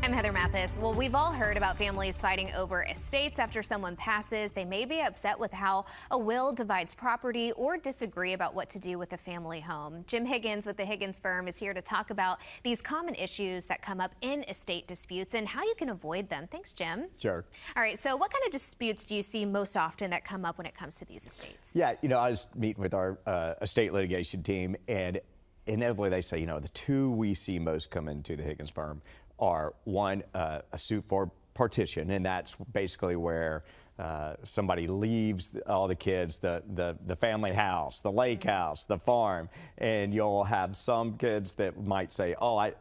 I'm Heather Mathis. Well, we've all heard about families fighting over estates after someone passes. They may be upset with how a will divides property or disagree about what to do with the family home. Jim Higgins with the Higgins firm is here to talk about these common issues that come up in estate disputes and how you can avoid them. Thanks, Jim. Sure. All right, so what kind of disputes do you see most often that come up when it comes to these estates? Yeah, I was meeting with our estate litigation team, and inevitably they say, the two we see most come into the Higgins firm are one, a suit for partition, and that's basically where somebody leaves all the kids, the family house, the lake house, the farm, and you'll have some kids that might say, oh, I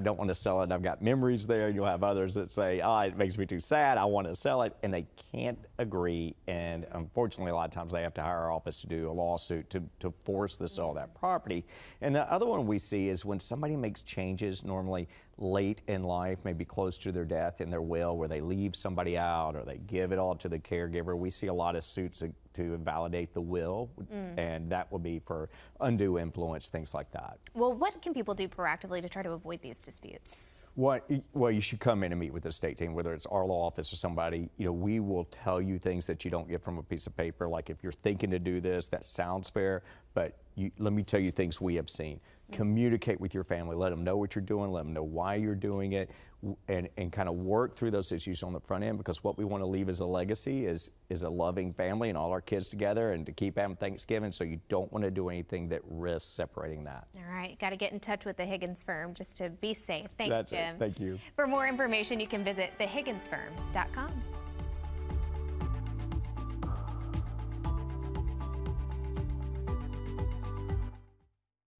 don't want to sell it, I've got memories there. You'll have others that say, oh, it makes me too sad, I want to sell it, and they can't agree, and unfortunately a lot of times they have to hire our office to do a lawsuit to force the sale of that property. And the other one we see is when somebody makes changes, normally late in life, maybe close to their death, in their will, where they leave somebody out or they give it all to the caregiver. We see a lot of suits to invalidate the will, and that would be for undue influence, things like that. Well, what can people do proactively to try to avoid these disputes? Well, you should come in and meet with the estate team, whether it's our law office or somebody. We will tell you things that you don't get from a piece of paper. Like if you're thinking to do this, that sounds fair, but let me tell you things we have seen. Communicate with your family, let them know what you're doing, let them know why you're doing it, and kind of work through those issues on the front end, because what we want to leave as a legacy is a loving family and all our kids together, and to keep having Thanksgiving, so you don't want to do anything that risks separating that. All right, got to get in touch with the Higgins firm just to be safe. Thanks, That's Jim. Thank you. For more information, you can visit thehigginsfirm.com.